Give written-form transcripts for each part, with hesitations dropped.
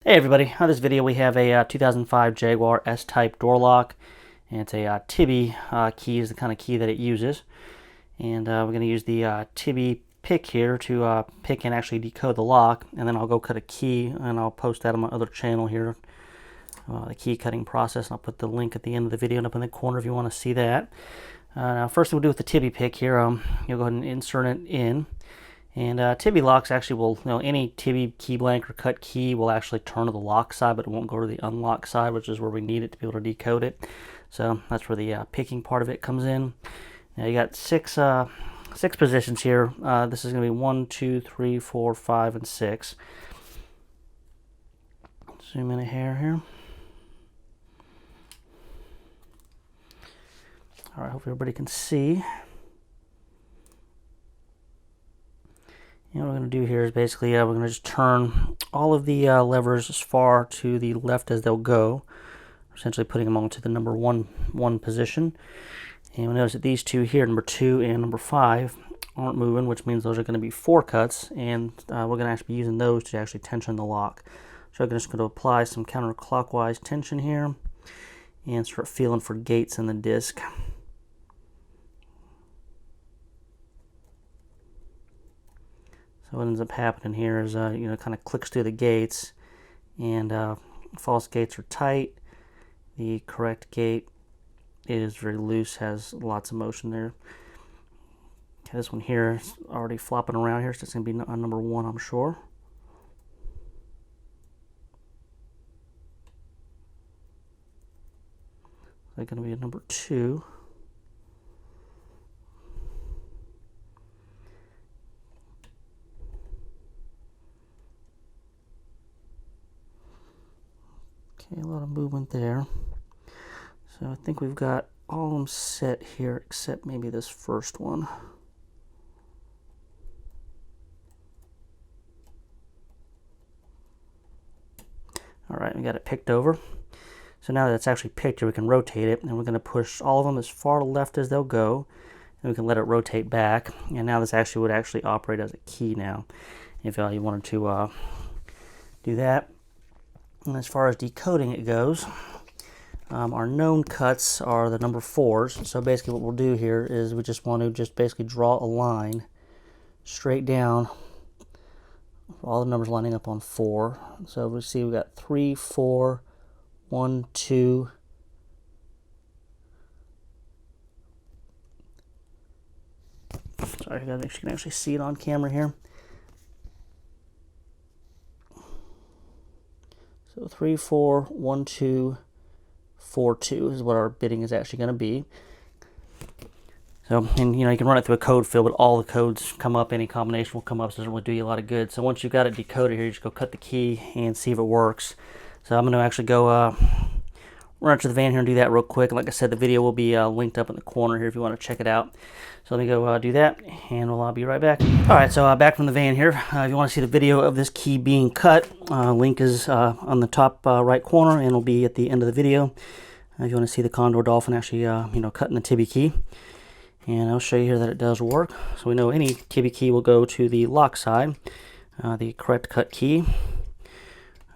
Hey everybody, on this video we have a 2005 Jaguar S-type door lock, and it's a Tibbe key is the kind of key that it uses. And we're going to use the Tibbe pick here to pick and actually decode the lock, and then I'll go cut a key and I'll post that on my other channel here, the key cutting process, and I'll put the link at the end of the video and up in the corner if you want to see that. Now first thing we'll do with the Tibbe pick here, you'll go ahead and insert it in. And Tibbe locks actually will, any Tibbe key blank or cut key will actually turn to the lock side, but it won't go to the unlock side, which is where we need it to be able to decode it. So that's where the picking part of it comes in. Now you got six positions here. This is going to be 1, 2, 3, 4, 5, and 6. Zoom in a hair here. All right, hope everybody can see. And what we're going to do here is basically we're going to just turn all of the levers as far to the left as they'll go, essentially putting them onto the number one position. And you'll notice that these two here, number 2 and number 5, aren't moving, which means those are going to be 4 cuts, and we're going to actually be using those to actually tension the lock. So I'm just going to apply some counterclockwise tension here and start feeling for gates in the disc. So what ends up happening here is, kind of clicks through the gates, and false gates are tight. The correct gate is very loose, has lots of motion there. Okay, this one here is already flopping around here, so it's going to be on number 1, I'm sure. They're going to be a number 2. Okay, a lot of movement there. So I think we've got all of them set here except maybe this first one. Alright, we got it picked over. So now that it's actually picked here, we can rotate it, and we're going to push all of them as far to the left as they'll go, and we can let it rotate back. And now this actually would actually operate as a key now, if you wanted to do that. And as far as decoding it goes, our known cuts are the number 4s. So basically what we'll do here is we just want to basically draw a line straight down, all the numbers lining up on 4. So we see we got 3, 4, 1, 2, sorry, I gotta make sure you can actually see it on camera here. So 3, 4, 1, 2, 4, 2 is what our bidding is actually going to be. So, and you can run it through a code field, but all the codes come up, any combination will come up, so it doesn't really do you a lot of good. So once you've got it decoded here, you just go cut the key and see if it works. So I'm going to actually go run it to the van here and do that real quick. Like I said, the video will be linked up in the corner here if you want to check it out. So let me go do that, and we'll be right back. Alright, so back from the van here. If you want to see the video of this key being cut, link is on the top right corner, and it'll be at the end of the video. If you want to see the Condor Dolphin actually, cutting the Tibbe key. And I'll show you here that it does work. So we know any Tibbe key will go to the lock side, the correct cut key.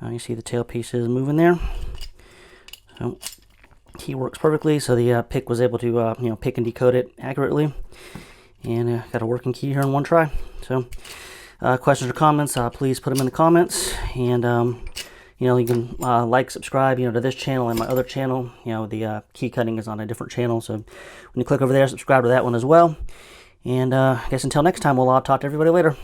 You see the tailpiece is moving there. So key works perfectly, so the pick was able to pick and decode it accurately, and got a working key here in one try. So questions or comments, please put them in the comments, and you can like, subscribe to this channel and my other channel. The key cutting is on a different channel, so when you click over there, subscribe to that one as well. And I guess until next time, we'll talk to everybody later.